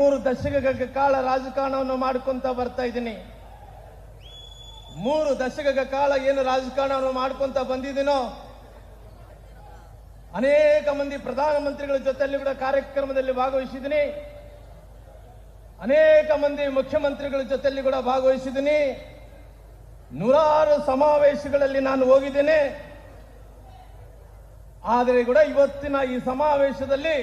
3 ದಶಕಗಳ ಕಾಲ ರಾಜಕಾರಣವನ್ನು ಮಾಡಿಕೊಂತ ಬರ್ತಾ ಇದ್ದೀನಿ. 3 ದಶಕಗಳ ಕಾಲ ಏನು ರಾಜಕಾರಣವನ್ನು ಮಾಡಿಕೊಂತ ಬಂದಿದ್ದೀನೋ, ಅನೇಕ ಮಂದಿ ಪ್ರಧಾನಮಂತ್ರಿಗಳ ಜೊತೆಯಲ್ಲಿ ಕೂಡ ಕಾರ್ಯಕ್ರಮದಲ್ಲಿ ಭಾಗವಹಿಸಿದ್ದೀನಿ. ಅನೇಕ ಮಂದಿ ಮುಖ್ಯಮಂತ್ರಿಗಳ ಜೊತೆಯಲ್ಲಿ ಕೂಡ ಭಾಗವಹಿಸಿದ್ದೀನಿ. ನೂರಾರು ಸಮಾವೇಶಗಳಲ್ಲಿ ನಾನು ಹೋಗಿದ್ದೇನೆ. ಆದರೆ ಕೂಡ ಇವತ್ತಿನ ಈ ಸಮಾವೇಶದಲ್ಲಿ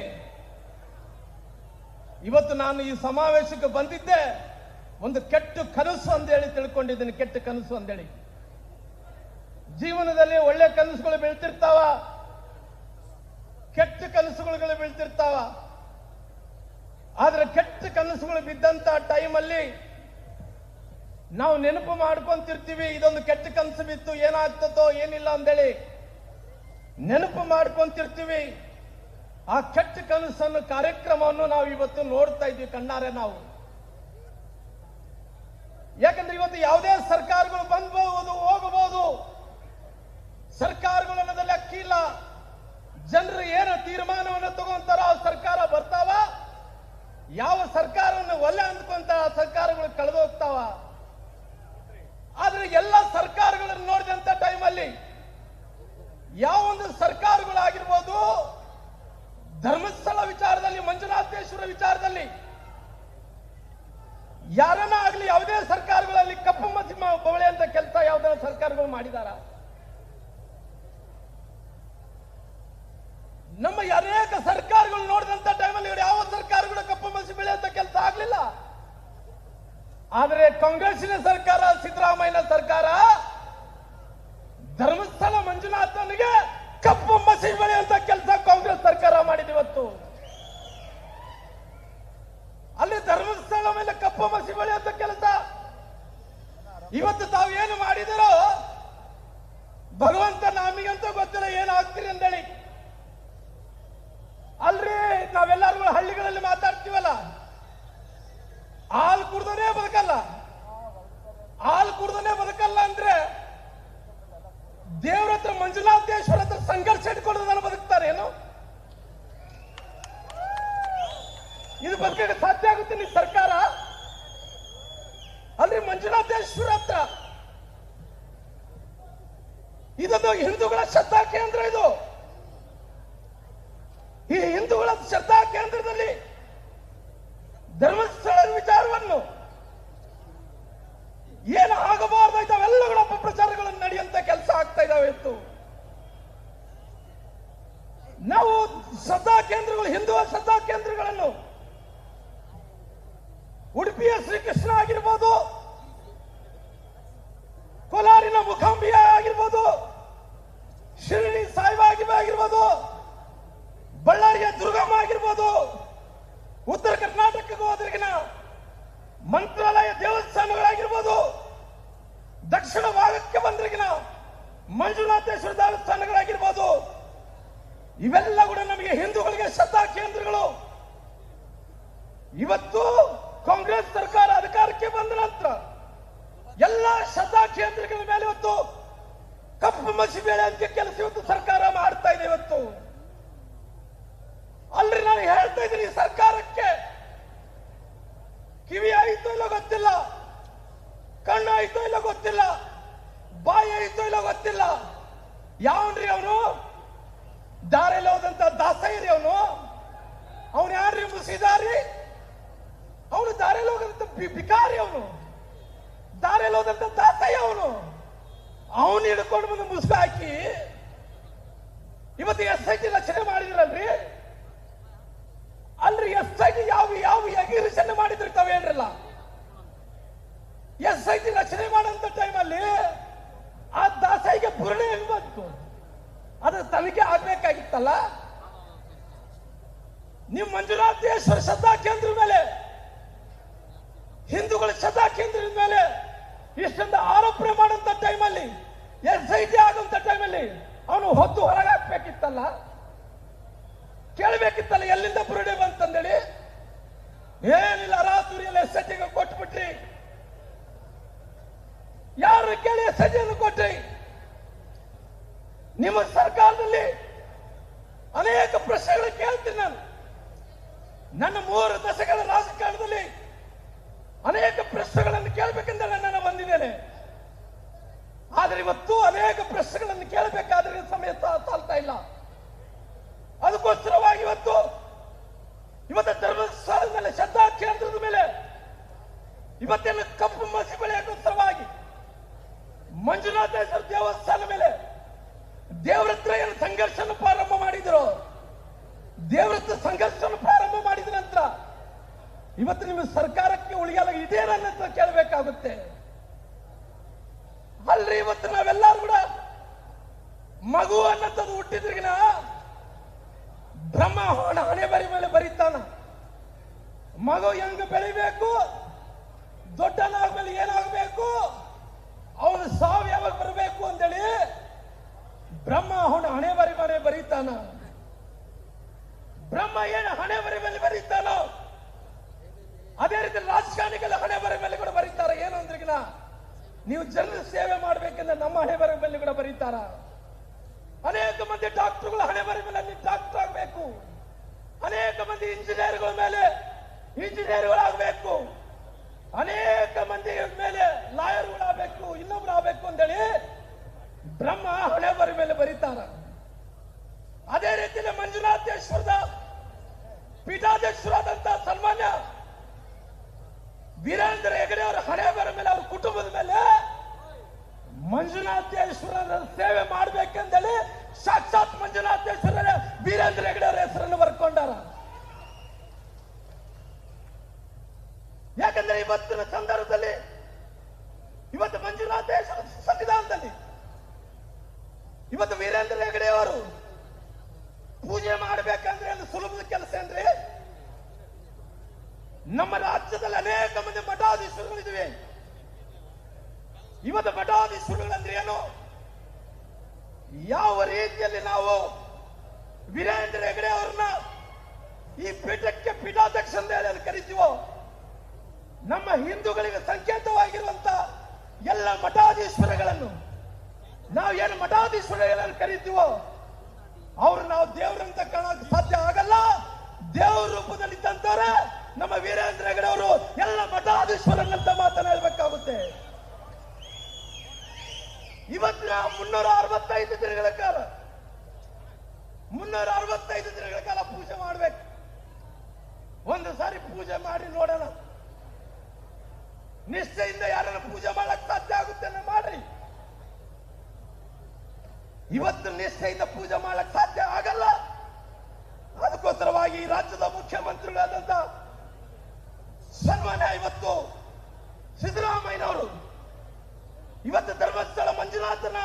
ಇವತ್ತು ನಾನು ಈ ಸಮಾವೇಶಕ್ಕೆ ಬಂದಿದ್ದೆ ಒಂದು ಕೆಟ್ಟ ಕನಸು ಅಂತ ಹೇಳಿ ತಿಳ್ಕೊಂಡಿದ್ದೀನಿ. ಕೆಟ್ಟ ಕನಸು ಅಂತೇಳಿ ಜೀವನದಲ್ಲಿ ಒಳ್ಳೆ ಕನಸುಗಳು ಬೀಳ್ತಿರ್ತಾವ, ಕೆಟ್ಟ ಕನಸುಗಳು ಬೀಳ್ತಿರ್ತಾವ. ಆದ್ರೆ ಕೆಟ್ಟ ಕನಸುಗಳು ಬಿದ್ದಂತ ಟೈಮಲ್ಲಿ ನಾವು ನೆನಪು ಮಾಡ್ಕೊಂತಿರ್ತೀವಿ, ಇದೊಂದು ಕೆಟ್ಟ ಕನಸು ಬಿತ್ತು, ಏನಾಗ್ತದೋ ಏನಿಲ್ಲ ಅಂತೇಳಿ ನೆನಪು ಮಾಡ್ಕೊಂತಿರ್ತೀವಿ. ಆ ಕೆಟ್ಟ ಕನಸನ್ನು ಕಾರ್ಯಕ್ರಮವನ್ನು ನಾವು ಇವತ್ತು ನೋಡ್ತಾ ಇದ್ವಿ ಕಣ್ಣಾರೆ ನಾವು. ಯಾಕಂದ್ರೆ ಇವತ್ತು ಯಾವುದೇ ಸರ್ಕಾರಗಳು ಬಂದಬಹುದು ಹೋಗಬಹುದು, ಸರ್ಕಾರಗಳು ಅನ್ನೋದಲ್ಲಿ ಅಕ್ಕಿಲ್ಲ. ಜನರು ಏನು ತೀರ್ಮಾನವನ್ನು ತಗೊಂತಾರೋ ಆ ಸರ್ಕಾರ ಬರ್ತಾವ, ಯಾವ ಸರ್ಕಾರವನ್ನು ಒಲ್ಲೆ ಅಂದ್ಕೊಂತ ಆ ಸರ್ಕಾರಗಳು ಕಳೆದು ಹೋಗ್ತಾವ. ಆದ್ರೆ ಎಲ್ಲ ಸರ್ಕಾರಗಳನ್ನು ನೋಡಿದಂತ ಟೈಮಲ್ಲಿ ಯಾವೊಂದು ಸರ್ಕಾರಗಳಾಗಿರ್ಬೋದು, ಧರ್ಮಸ್ಥಳ ವಿಚಾರದಲ್ಲಿ, ಮಂಜುನಾಥೇಶ್ವರ ವಿಚಾರದಲ್ಲಿ ಯಾರನ್ನ ಆಗಲಿ ಯಾವುದೇ ಸರ್ಕಾರಗಳಲ್ಲಿ ಕಪ್ಪು ಮಸಿಮ ಬವಳೆ ಅಂತ ಕೆಲಸ ಯಾವುದೇ ಸರ್ಕಾರಗಳು ಮಾಡಿದಾರ? ನಮ್ಮ ಅನೇಕ ಸರ್ಕಾರಗಳು ನೋಡಿದಂತ ಟೈಮಲ್ಲಿ ಯಾವ ಸರ್ಕಾರಗಳು ಕಪ್ಪು ಮಸಿ ಬೆಳೆ ಅಂತ ಕೆಲಸ ಆಗ್ಲಿಲ್ಲ. ಆದರೆ ಕಾಂಗ್ರೆಸ್ಸಿನ ಸರ್ಕಾರ, ಸಿದ್ದರಾಮಯ್ಯನ ಸರ್ಕಾರ ಧರ್ಮಸ್ಥಳ ಮಂಜುನಾಥನಿಗೆ ಕಪ್ಪು ಮಸಿ ಬೆಳೆಯುವಂತ ಕೆಲಸ ಕಾಂಗ್ರೆಸ್ ಸರ್ಕಾರ ಮಾಡಿದೆ. ಇವತ್ತು ಅಲ್ಲಿ ಧರ್ಮಸ್ಥಳ ಮೇಲೆ ಕಪ್ಪು ಮಸಿ ಬೆಳೆಯುವಂತ ಕೆಲಸ ಇವತ್ತು ತಾವು ಏನು ಮಾಡಿದಿರೋ ಭಗವಂತ ನಮಗಂತೂ ಗೊತ್ತಿಲ್ಲ ಏನಾಗ್ತೀರಿ ಅಂತೇಳಿ. ಅಲ್ರಿ ನಾವೆಲ್ಲರೂ ಹಳ್ಳಿಗಳಲ್ಲಿ ಮಾತಾಡ್ತೀವಲ್ಲ, ಹಾಲು ಕುಡ್ದನೇ ಬದುಕಲ್ಲ, ಹಾಲು ಕುಡ್ದನೇ ಬದುಕಲ್ಲ ಅಂದ್ರೆ ದೇವ್ರ ಹತ್ರ, ಮಂಜುನಾಥೇಶ್ವರ ಹತ್ರ ಸಂಘರ್ಷ ಇಟ್ಕೊಂಡು ನಾನು ಬದುಕ್ತಾರೆ ಏನು? ಇದು ಬದುಕಕ್ಕೆ ಸಾಧ್ಯ ಆಗುತ್ತೆ ನಿಮ್ಮ ಸರ್ಕಾರ? ಅಲ್ರಿ ಮಂಜುನಾಥೇಶ್ವರ ಹತ್ರ ಇದೊಂದು ಹಿಂದೂಗಳ ಶ್ರದ್ಧಾ ಕೇಂದ್ರ. ಇದು ಈ ಹಿಂದೂಗಳ ಶ್ರದ್ಧಾ ಕೇಂದ್ರದಲ್ಲಿ ಧರ್ಮಸ್ಥಳ ವಿಚಾರವನ್ನು ಏನು ಆಗಬಾರ್ದು ಇದಾವೆಲ್ಲಗಳ ಅಪಪ್ರಚಾರಗಳನ್ನು ನಡೆಯುವಂತ ಕೆಲಸ ಆಗ್ತಾ ಇದಾವೆ. ಇತ್ತು ನಾವು ಶ್ರದ್ಧಾ ಕೇಂದ್ರಗಳು, ಹಿಂದೂ ಶ್ರದ್ಧಾ ಕೇಂದ್ರಗಳನ್ನು ಉಡುಪಿಯ ಶ್ರೀಕೃಷ್ಣ ಆಗಿರ್ಬೋದು, ಕೋಲಾರಿನ ಮುಖಾಂಬಿಯ ಆಗಿರ್ಬೋದು, ಶಿರಡಿ ಸಾಯಿಬಾಬಾ ಆಗಿರ್ಬೋದು, ಬಳ್ಳಾರಿಯ ದುರ್ಗಮ್ಮ ಆಗಿರ್ಬೋದು, ಉತ್ತರ ಕರ್ನಾಟಕಕ್ಕೆ ಹೋದ್ರಿಗಿನ ಮಂತ್ರಾಲಯ ದೇವಸ್ಥಾನಗಳಾಗಿರ್ಬೋದು, ದಕ್ಷಿಣ ಭಾಗಕ್ಕೆ ಬಂದ್ರಿಗಿನ ಮಂಜುನಾಥೇಶ್ವರ ದೇವಸ್ಥಾನಗಳಾಗಿರ್ಬೋದು, ಇವೆಲ್ಲ ಕೂಡ ನಮಗೆ ಹಿಂದೂಗಳಿಗೆ ಶ್ರದ್ಧಾ ಕೇಂದ್ರಗಳು. ಇವತ್ತು ಕಾಂಗ್ರೆಸ್ ಸರ್ಕಾರ ಅಧಿಕಾರಕ್ಕೆ ಬಂದ ನಂತರ ಎಲ್ಲ ಶ್ರದ್ಧಾ ಕೇಂದ್ರಗಳ ಮೇಲೆ ಇವತ್ತು ಕಪ್ಪು ಮಸಿ ಬೇಳೆ ಅಂತ ಕೆಲಸ ಇವತ್ತು ಸರ್ಕಾರ ಮಾಡ್ತಾ ಇದೆ. ಇವತ್ತು ಅಲ್ರಿ ನಾನು ಹೇಳ್ತಾ ಇದ್ದೀನಿ, ಸರ್ಕಾರಕ್ಕೆ ಕಿವಿ ಆಯ್ತೋ ಇಲ್ಲ ಗೊತ್ತಿಲ್ಲ, ಕಣ್ಣು ಆಯ್ತೋ ಇಲ್ಲ ಗೊತ್ತಿಲ್ಲ, ಬಾಯಿ ಆಯ್ತೋ ಇಲ್ಲ ಗೊತ್ತಿಲ್ಲ. ಯಾವನ್ರಿ ಅವನು? ದಾರಿಯಲ್ಲಿ ಹೋದಂತ ದಾಸಯ್ಯರಿ ಅವನು. ಅವನು ಯಾರ್ರಿ? ಮುಸಿದಾರಿ. ಅವನು ದಾರಿಯಲ್ಲಿ ಹೋದಂತ ಬಿಕಾರಿ. ಅವನು ದಾರಿಯಲ್ಲಿ ಹೋದಂತ ದಾಸಯ್ಯ. ಅವನು ಹಿಡ್ಕೊಂಡು ಬಂದು ಮುಸುಕು ಹಾಕಿ ಇವತ್ತು SIT ರಚನೆ ಮಾಡಿದ್ರಲ್ರಿ. ಅಲ್ರಿ SIT ಯಾವ ಎಗಿರಿಸನ್ನು ಮಾಡಿದ್ರು ತಾವೇನ್ರಲ್ಲ. SIT ರಚನೆ ಮಾಡಂತ ಟೈಮಲ್ಲಿ ಆ ದಾಸಯ್ಯಗೆ ಬುರುಡೆ ಹೆಂಗ್ ಬಂತು? ಅದು ತನಿಖೆ ಆಗ್ಬೇಕಾಗಿತ್ತಲ್ಲ. ನೀವು ಮಂಜುನಾಥೇಶ್ವರ ಶ್ರದ್ಧಾ ಕೇಂದ್ರ ಮೇಲೆ, ಹಿಂದೂಗಳ ಶ್ರದ್ಧಾ ಕೇಂದ್ರದ ಮೇಲೆ ಇಷ್ಟೊಂದು ಆರೋಪಣೆ ಮಾಡಂತ ಟೈಮಲ್ಲಿ, SIT ಆಗಂತ ಟೈಮಲ್ಲಿ ಅವನು ಹೊತ್ತು ಹೊರಗಾಕ್ಬೇಕಿತ್ತಲ್ಲ, ಕೇಳಬೇಕಿತ್ತಲ್ಲ ಎಲ್ಲಿಂದ ಬುರುಡೆ ಬಂತಂದೇಳಿ. ಏನಿಲ್ಲ, ರಾತ್ರಿಯಲ್ಲಿ SITಗೆ ಕೊಟ್ಬಿಟ್ರಿ. ಯಾರು ಕೇಳಿ SITಯನ್ನು ಕೊಟ್ರಿ? ನಿಮ್ಮ ಸರ್ಕಾರದಲ್ಲಿ ಅನೇಕ ಪ್ರಶ್ನೆಗಳು ಕೇಳ್ತೀನಿ ನಾನು. ನನ್ನ 3 ದಶಕಗಳ ರಾಜಕಾರಣ ಇವತ್ತು ನಿಮ್ಮ ಸರ್ಕಾರಕ್ಕೆ ಉಳಿಯಲ್ಲ ಇದೇನಂತ ಕೇಳಬೇಕಾಗುತ್ತೆ. ಅಲ್ರಿ ಇವತ್ತು ನಾವೆಲ್ಲರೂ ಕೂಡ ಮಗು ಅನ್ನಂಥದ್ದು ಹುಟ್ಟಿದ್ರಿಗಿನ ಬ್ರಹ್ಮ ಹಣೆ ಬರಿ ಮೇಲೆ ಬರೀತಾನ. ಮಗು ಹೆಂಗ ಬೆಳಿಬೇಕು, ದೊಡ್ಡನಾದ್ಮೇಲೆ ಏನಾಗಬೇಕು, ಅವನು ಸಾವು ಯಾವಾಗ ಬರಬೇಕು ಅಂತೇಳಿ ಬ್ರಹ್ಮ ಅವನ ಹಣೆ ಬರಿ ಮೇಲೆ ಬರೀತಾನ. ಬ್ರಹ್ಮ ಏನು ಹಣೆ ಬರಿ ಮೇಲೆ ಬರೀತಾನೋ ಅದೇ ರೀತಿ ರಾಜಕಾರಣಿಗಳ ಹಣೆ ಬರಿ ಮೇಲೆ ಕೂಡ ಬರೀತಾರ. ಏನು ಅಂದ್ರಿಗಿನ ನೀವು ಜನರ ಸೇವೆ ಮಾಡ್ಬೇಕಂದ್ರೆ ನಮ್ಮ ಹಣೆ ಬರಿ ಮೇಲೆ ಕೂಡ ಬರೀತಾರ. ಅನೇಕ ಮಂದಿ ಡಾಕ್ಟರ್ಗಳ ಹಣೆ ಬರಿ ಮೇಲೆ ನೀವು ಡಾಕ್ಟರ್ ಆಗಬೇಕು, ಅನೇಕ ಮಂದಿ ಇಂಜಿನಿಯರ್ಗಳ ಮೇಲೆ ಇಂಜಿನಿಯರ್ಗಳಾಗಬೇಕು, ಅನೇಕ ಮಂದಿ ಮೇಲೆ ಲಾಯರ್ಗಳಾಗಬೇಕು, ಇನ್ನೊಬ್ರು ಆಗಬೇಕು ಅಂತೇಳಿ ಬ್ರಹ್ಮ ಹಣೆ ಬರಿ ಮೇಲೆ ಬರೀತಾರ. ಅದೇ ರೀತಿಯಲ್ಲಿ ಮಂಜುನಾಥೇಶ್ವರದ ಪೀಠಾಧ್ಯಕ್ಷರಾದಂತಹ ಸನ್ಮಾನ್ಯ ವೀರೇಂದ್ರ ಹೆಗಡೆ ಅವರ ಹಣೆ ಬರ ಮೇಲೆ ಅವ್ರ ಕುಟುಂಬದ ಮೇಲೆ ಮಂಜುನಾಥೇಶ್ವರರ ಸೇವೆ ಮಾಡ್ಬೇಕೆಂದೇಳಿ ಸಾಕ್ಷಾತ್ ಮಂಜುನಾಥೇಶ್ವರ ವೀರೇಂದ್ರ ಹೆಗಡೆ ಅವರ ಹೆಸರನ್ನು ಬರ್ಕೊಂಡಾರ. ಯಾಕಂದ್ರೆ ಇವತ್ತಿನ ಸಂದರ್ಭದಲ್ಲಿ ಇವತ್ತು ಮಂಜುನಾಥೇಶ್ವರ ಸಂವಿಧಾನದಲ್ಲಿ ಇವತ್ತು ವೀರೇಂದ್ರ ಹೆಗಡೆ ಅವರು ಪೂಜೆ ಮಾಡಬೇಕಂದ್ರೆ ಅದು ಸುಲಭದ ಕೆಲಸ ಏನ್ರಿ? ನಮ್ಮ ರಾಜ್ಯದಲ್ಲಿ ಅನೇಕ ಮಂದಿ ಮಠಾಧೀಶರುಗಳಿವೆ. ಇವತ್ತು ಮಠಾಧೀಶರುಗಳಂದ್ರೆ ಏನು? ಯಾವ ರೀತಿಯಲ್ಲಿ ನಾವು ವೀರೇಂದ್ರ ಹೆಗಡೆ ಅವರನ್ನ ಈ ಪೀಠಕ್ಕೆ ಪೀಠಾಧ್ಯಕ್ಷ ಅಂತ ಹೇಳಿ ಕರಿತೀವೋ, ನಮ್ಮ ಹಿಂದೂಗಳಿಗೆ ಸಂಕೇತವಾಗಿರುವಂತ ಎಲ್ಲ ಮಠಾಧೀಶ್ವರಗಳನ್ನು ನಾವು ಏನು ಮಠಾಧೀಶ್ವರಗಳನ್ನು ಕರಿತೀವೋ ಅವ್ರು ನಾವು ದೇವರಂತ ಕಾಣಕ್ಕೆ ಸಾಧ್ಯ ಆಗಲ್ಲ. ದೇವರ ರೂಪದಲ್ಲಿ ಇದ್ದಂತವ್ರೆ ನಮ್ಮ ವೀರೇಂದ್ರ ಹೆಗಡೆ ಅವರು ಎಲ್ಲ ಮಠಾಧೀಶ್ವರನ್ನಂತ ಮಾತನಾಡಬೇಕಾಗುತ್ತೆ. ಇವತ್ತಿನ 365 ದಿನಗಳ ಕಾಲ 365 ದಿನಗಳ ಕಾಲ ಪೂಜೆ ಮಾಡಬೇಕು. ಒಂದು ಸಾರಿ ಪೂಜೆ ಮಾಡಿ ನೋಡೋಣ. ನಿಷ್ಠೆಯಿಂದ ಯಾರನ್ನ ಪೂಜೆ ಮಾಡಕ್ ಸಾಧ್ಯ ಆಗುತ್ತೆ ಮಾಡ್ರಿ. ಇವತ್ತು ನಿಷ್ಠೆಯಿಂದ ಪೂಜೆ ಮಾಡಕ್ ಸಾಧ್ಯ ಆಗಲ್ಲ. ಅದಕ್ಕೋಸ್ಕರವಾಗಿ ರಾಜ್ಯದ ಮುಖ್ಯಮಂತ್ರಿಗಳಾದಂತ ಸನ್ಮಾನ್ಯ ಇವತ್ತು ಸಿದ್ದರಾಮಯ್ಯನವರು ಇವತ್ತು ಧರ್ಮಸ್ಥಳ ಮಂಜುನಾಥನ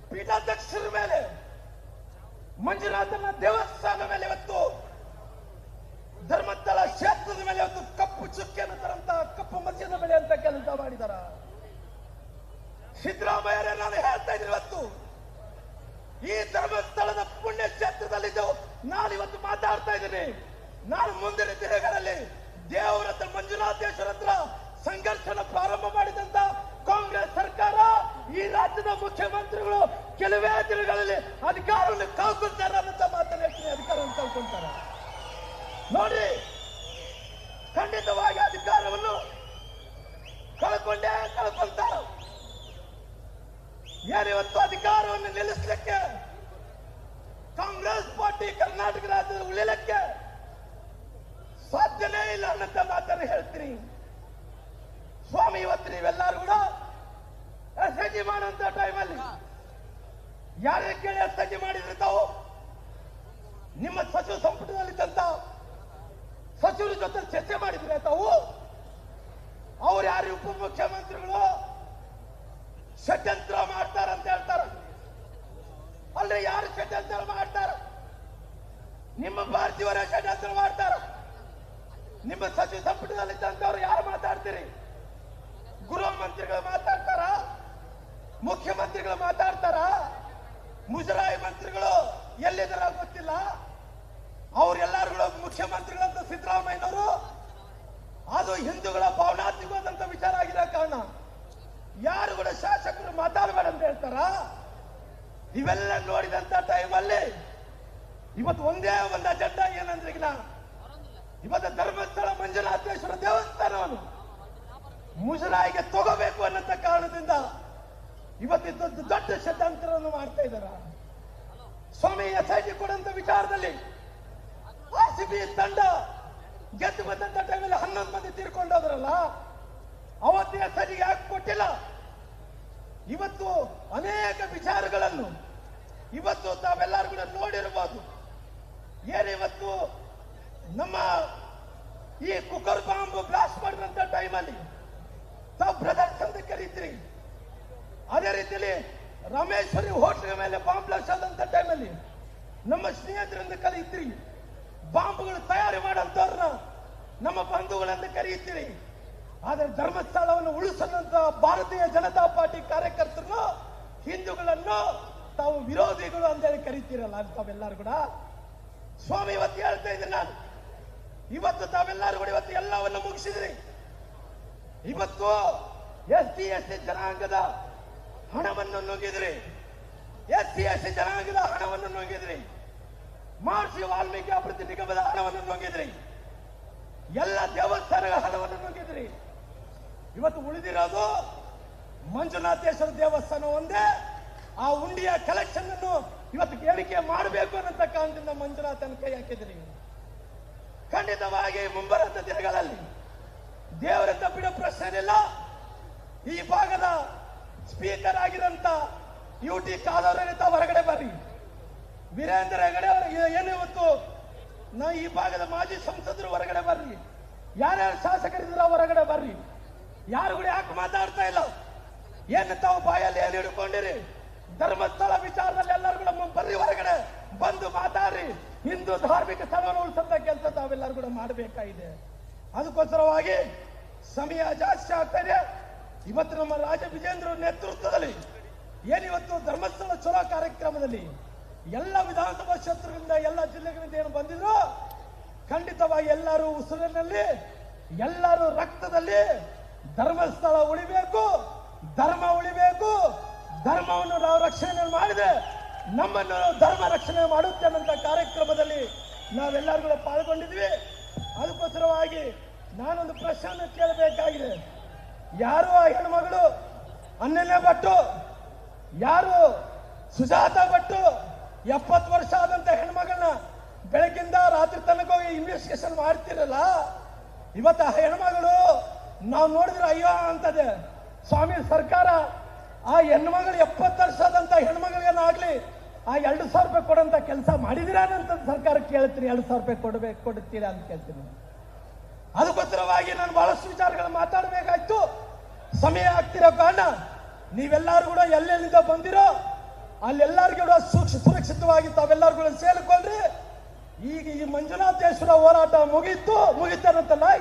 ಪೀಠಾಧ್ಯಕ್ಷರ ಮೇಲೆ, ಮಂಜುನಾಥನ ದೇವಸ್ಥಾನ ಮೇಲೆ, ಇವತ್ತು ಧರ್ಮಸ್ಥಳ ಕ್ಷೇತ್ರದ ಮೇಲೆ ಇವತ್ತು ಕಪ್ಪು ಚುಕ್ಕಿಯನ್ನು ತರಂತ ಕಪ್ಪು ಮದ್ಯದ ಬೆಲೆ ಅಂತ ಕೆಲಸ ಮಾಡಿದಾರ. ಸಿದ್ದರಾಮಯ್ಯರೇ ನಾನು ಹೇಳ್ತಾ ಇದ್ದೀನಿ, ಇವತ್ತು ಈ ಧರ್ಮಸ್ಥಳದ ಪುಣ್ಯ ಕ್ಷೇತ್ರದಲ್ಲಿದ್ದು ನಾನು ಇವತ್ತು ಮಾತಾಡ್ತಾ ಇದ್ದೀನಿ. ನಾನು ಮುಂದಿನ ದಿನಗಳಲ್ಲಿ ದೇವರ ಹತ್ರ ಮಂಜುನಾಥೇಶ್ವರ ಹತ್ರ ಸಂಘರ್ಷನ ಪ್ರಾರಂಭ ಮಾಡಿದಂತ ಕಾಂಗ್ರೆಸ್ ಸರ್ಕಾರ, ಈ ರಾಜ್ಯದ ಮುಖ್ಯಮಂತ್ರಿಗಳು ಕೆಲವೇ ದಿನಗಳಲ್ಲಿ ಅಧಿಕಾರವನ್ನು ಕಳ್ಕೊಳ್ತಾರೆ ಅಂತ ಮಾತನಾಡ್ತೀನಿ. ಅಧಿಕಾರವನ್ನು ಕಳ್ಕೊಳ್ತಾರೆ ನೋಡಿ. ಖಂಡಿತವಾಗಿ ಅಧಿಕಾರವನ್ನು ಕಳ್ಕೊಳ್ತಾರೆ. ಯಾರಿವತ್ತು ಅಧಿಕಾರವನ್ನು ನಿಲ್ಲಿಸಲಿಕ್ಕೆ ಕಾಂಗ್ರೆಸ್ ಪಾರ್ಟಿ ಕರ್ನಾಟಕ ರಾಜ್ಯದಲ್ಲಿ ಉಳಿಯಲಿಕ್ಕೆ ಸಾಧ್ಯನೇ ಇಲ್ಲ ಅನ್ನಂತ ಮಾತನ್ನು ಹೇಳ್ತೀನಿ. ಸ್ವಾಮಿ, ಇವತ್ತು ನೀವೆಲ್ಲರೂ ಕೂಡ ಎಸ್ ಮಾಡುವಂತ ಟೈಮಲ್ಲಿ ಯಾರೇ ಕೇಳಿ ಎಸ್ ಮಾಡಿದ್ರೆ ತಾವು ನಿಮ್ಮ ಸಚಿವ ಸಂಪುಟದಲ್ಲಿದ್ದಂತ ಸಚಿವರ ಜೊತೆ ಚರ್ಚೆ ಮಾಡಿದ್ರೆ ತಾವು ಅವ್ರು ಯಾರು ಉಪಮುಖ್ಯಮಂತ್ರಿಗಳು ಷಡ್ಯಂತ್ರ ಮಾಡ್ತಾರಂತ ಹೇಳ್ತಾರೆ. ಅಲ್ಲೇ ಯಾರು ಷಡ್ಯಂತ್ರ ಮಾಡ್ತಾರ? ನಿಮ್ಮ ಭಾರತೀಯವರ ಷಡ್ಯಂತ್ರ ಮಾಡ್ತಾರ. ನಿಮ್ಮ ಸಚಿವ ಸಂಪುಟದಲ್ಲಿದ್ದಂತವ್ರು ಯಾರು ಮಾತಾಡ್ತೀರಿ? ಗೃಹ ಮಂತ್ರಿಗಳು ಮಾತಾಡ್ತಾರ, ಮುಖ್ಯಮಂತ್ರಿಗಳು ಮಾತಾಡ್ತಾರ, ಮುಜರಾಯಿ ಮಂತ್ರಿಗಳು ಎಲ್ಲಿದ್ದಾರ ಗೊತ್ತಿಲ್ಲ. ಅವ್ರೆಲ್ಲರೂ ಮುಖ್ಯಮಂತ್ರಿಗಳಂತ ಸಿದ್ದರಾಮಯ್ಯನವರು ಅದು ಹಿಂದೂಗಳ ಭಾವನಾತ್ಮಕವಾದಂತ ವಿಚಾರ ಆಗಿರೋ ಕಾರಣ ಯಾರು ಕೂಡ ಶಾಸಕರು ಮಾತಾಡಬೇಡ ಅಂತ ಹೇಳ್ತಾರ. ಇವೆಲ್ಲ ನೋಡಿದಂತ ಟೈಮಲ್ಲಿ ಇವತ್ತು ಒಂದೇ ಒಂದು ಅಜೆಂಡಾ ಏನಂದ್ರೆ, ಇವತ್ತು ಧರ್ಮಸ್ಥಳ ಮಂಜುನಾಥೇಶ್ವರ ದೇವಸ್ಥಾನವನ್ನು ಮುಜರಾಯಿಗೆ ತಗೋಬೇಕು ಅನ್ನೋ ಕಾರಣದಿಂದ ಇವತ್ತು ದೊಡ್ಡ ಷಡ್ಯಂತ್ರವನ್ನು ಮಾಡ್ತಾ ಇದ್ದಾರ. ಸ್ವಾಮಿ, SIT ಕೊಡುವಂತ ವಿಚಾರದಲ್ಲಿ RCB ತಂಡ ಗೆದ್ದು ಬಂದಂತ ಟೈಮಲ್ಲಿ 11 ಮಂದಿ ತೀರ್ಕೊಂಡೋದ್ರಲ್ಲ, ಅವತ್ತೇ SIT ಯಾಕೆ ಕೊಟ್ಟಿಲ್ಲ? ಇವತ್ತು ಅನೇಕ ವಿಚಾರಗಳನ್ನು ಇವತ್ತು ತಾವೆಲ್ಲರೂ ಕೂಡ ನೋಡಿರಬಹುದು. ಏನಿವತ್ತು ನಮ್ಮ ಈ ಕುಕ್ಕರ್ ಬಾಂಬ್ ಬ್ಲಾಸ್ಟ್ ಮಾಡಿದಂತ ಟೈಮಲ್ಲಿ ತಾವು ಬ್ರದರ್ಸ್ ಅಂತ ಕರೀತೀರಿ. ಅದೇ ರೀತಿಯಲ್ಲಿ ರಾಮೇಶ್ವರಿ ಹೋಟೆಲ್ ಮೇಲೆ ಬಾಂಬ್ ಬ್ಲಾಸ್ಟ್ ಆದಂತ ಟೈಮಲ್ಲಿ ನಮ್ಮ ಸ್ನೇಹಿತರಿಂದ ಕರೀತೀರಿ. ಬಾಂಬ್ಗಳು ತಯಾರಿ ಮಾಡೋಂಥವ್ರನ್ನ ನಮ್ಮ ಬಂಧುಗಳೆಂದು ಕರೆಯುತ್ತೀರಿ. ಆದರೆ ಧರ್ಮಸ್ಥಳವನ್ನು ಉಳಿಸದಂತ ಭಾರತೀಯ ಜನತಾ ಪಾರ್ಟಿ ಕಾರ್ಯಕರ್ತರನ್ನು, ಹಿಂದೂಗಳನ್ನು ತಾವು ವಿರೋಧಿಗಳು ಅಂತೇಳಿ ಕರೀತೀರಲ್ಲ ತಾವೆಲ್ಲರೂ ಕೂಡ. ಸ್ವಾಮಿ ಇವತ್ತು ಹೇಳ್ತಾ ಇದ್ದೀನಿ ನಾನು, ಇವತ್ತು ತಾವೆಲ್ಲರೂ ಕೂಡ ಇವತ್ತು ಎಲ್ಲವನ್ನು ಮುಗಿಸಿದ್ರಿ. ಇವತ್ತು SC ಜನಾಂಗದ ಹಣವನ್ನು ನುಂಗಿದ್ರಿ. SC ಜನಾಂಗದ ಹಣವನ್ನು ನುಂಗಿದ್ರಿ. ಮಹರ್ಷಿ ವಾಲ್ಮೀಕಿ ಅಭಿವೃದ್ಧಿ ನಿಗಮದ ಹಣವನ್ನು ನುಂಗಿದ್ರಿ. ಎಲ್ಲ ದೇವಸ್ಥಾನಗಳ ಹಣವನ್ನು ನುಂಗಿದ್ರಿ. ಇವತ್ತು ಉಳಿದಿರೋದು ಮಂಜುನಾಥೇಶ್ವರ ದೇವಸ್ಥಾನ ಒಂದೇ. ಆ ಉಂಡಿಯ ಕಲೆಕ್ಷನ್ ಅನ್ನು ಇವತ್ತು ಏರಿಕೆ ಮಾಡಬೇಕು ಅನ್ನೋ ಕಾರಣದಿಂದ ಮಂಜುನಾಥನ ಕೈ ಹಾಕಿದ್ರಿ. ಖಂಡಿತವಾಗಿ ಮುಂಬರುವ ದಿನಗಳಲ್ಲಿ ದೇವರಿಂದ ಬಿಡೋ ಪ್ರಶ್ನೆ ಇಲ್ಲ. ಈ ಭಾಗದ ಸ್ಪೀಕರ್ ಆಗಿರಂತ UT ಖಾದರ್ ಹೊರಗಡೆ ಬರ್ರಿ. ವೀರೇಂದ್ರ ಹೆಗಡೆ ಏನು ಇವತ್ತು ಈ ಭಾಗದ ಮಾಜಿ ಸಂಸದರು ಹೊರಗಡೆ ಬರ್ರಿ. ಯಾರ್ಯಾರು ಶಾಸಕರಿದ್ರ ಹೊರಗಡೆ ಬರ್ರಿ. ಯಾರು ಕೂಡ ಯಾಕೆ ಮಾತಾಡ್ತಾ ಇಲ್ಲ? ಏನು ತಾವು ಬಾಯಲ್ಲಿ ಏನು ಹಿಡ್ಕೊಂಡಿರಿ? ಧರ್ಮಸ್ಥಳ ವಿಚಾರದಲ್ಲಿ ಎಲ್ಲರೂ ಕೂಡ ಬರ್ರಿ, ಹೊರಗಡೆ ಬಂದು ಮಾತಾಡ್ರಿ. ಹಿಂದೂ ಧಾರ್ಮಿಕ ಸ್ಥಳವನ್ನು ಉಳಿಸಂತ ಕೆಲಸ ತಾವೆಲ್ಲರೂ ಕೂಡ ಮಾಡಬೇಕಾಗಿದೆ. ಅದಕ್ಕೋಸ್ಕರವಾಗಿ ಸಮಯ ಜಾಸ್ತಿ ಆಗ್ತಾ ಇದೆ. ಇವತ್ತು ನಮ್ಮ ರಾಜ ವಿಜೇಂದ್ರ ನೇತೃತ್ವದಲ್ಲಿ ಏನಿವತ್ತು ಧರ್ಮಸ್ಥಳ ಚಲೋ ಕಾರ್ಯಕ್ರಮದಲ್ಲಿ ಎಲ್ಲ ವಿಧಾನಸಭಾ ಕ್ಷೇತ್ರದಿಂದ ಎಲ್ಲ ಜಿಲ್ಲೆಗಳಿಂದ ಏನು ಬಂದಿದ್ರು, ಖಂಡಿತವಾಗಿ ಎಲ್ಲರೂ ಉಸಿರಿನಲ್ಲಿ, ಎಲ್ಲರೂ ರಕ್ತದಲ್ಲಿ ಧರ್ಮಸ್ಥಳ ಉಳಿಬೇಕು, ಧರ್ಮ ಉಳಿಬೇಕು, ಧರ್ಮವನ್ನು ನಾವು ರಕ್ಷಣೆ ಮಾಡಿದ್ರೆ ನಮ್ಮನ್ನು ಧರ್ಮ ರಕ್ಷಣೆ ಮಾಡುತ್ತೆ ಅನ್ನೋ ಕಾರ್ಯಕ್ರಮದಲ್ಲಿ ನಾವೆಲ್ಲರೂ ಕೂಡ ಪಾಲ್ಗೊಂಡಿದ್ವಿ. ಅದಕ್ಕೋಸ್ಕರವಾಗಿ ನಾನೊಂದು ಪ್ರಶ್ನೆಯನ್ನು ಕೇಳಬೇಕಾಗಿದೆ. ಯಾರು ಆ ಹೆಣ್ಮಗಳು ಅನನ್ಯ ಭಟ್ಟು, ಯಾರು ಸುಜಾತ ಭಟ್ಟು 70 ವರ್ಷ ಆದಂತ ಹೆಣ್ಮಗಳನ್ನ ಬೆಳಗ್ಗಿಂದ ರಾತ್ರಿ ತನಕ ಹೋಗಿ ಇನ್ವೆಸ್ಟಿಗೇಷನ್ ಮಾಡ್ತಿರಲ್ಲ, ಇವತ್ತು ಆ ಹೆಣ್ಮಗಳು ನಾವು ನೋಡಿದ್ರೆ ಅಯ್ಯೋ ಅಂತದೆ. ಸ್ವಾಮಿ ಸರ್ಕಾರ ಆ ಹೆಣ್ಮಗಳು 70 ವರ್ಷ ಆದಂತ ಹೆಣ್ಮಗಳಿಗೇನಾಗ್ಲಿ ಆ 2,000 ರೂಪಾಯಿ ಕೊಡೋಂತ ಕೆಲಸ ಮಾಡಿದಿರಾ ಅಂತ ಸರ್ಕಾರ ಕೇಳ್ತೀನಿ. 2,000 ರೂಪಾಯಿ ಕೊಡ್ತೀರಾ ಅಂತ ಕೇಳ್ತೀನಿ. ಅದಕ್ಕೋಸ್ಕರವಾಗಿ ನಾನು ಬಹಳಷ್ಟು ವಿಚಾರಗಳು ಮಾತಾಡಬೇಕಾಯ್ತು, ಸಮಯ ಆಗ್ತಿರೋ ಕಾರಣ ನೀವೆಲ್ಲರೂ ಕೂಡ ಎಲ್ಲೆಲ್ಲಿಂದ ಬಂದಿರೋ ಅಲ್ಲೆಲ್ಲರಿಗೂ ಕೂಡ ಸುರಕ್ಷಿತವಾಗಿ ತಾವೆಲ್ಲರೂ ಕೂಡ ಸೇರಿಕೊಳ್ಳ್ರಿ. ಈಗ ಈ ಮಂಜುನಾಥೇಶ್ವರ ಹೋರಾಟ ಮುಗೀತಂತಲ್ಲ.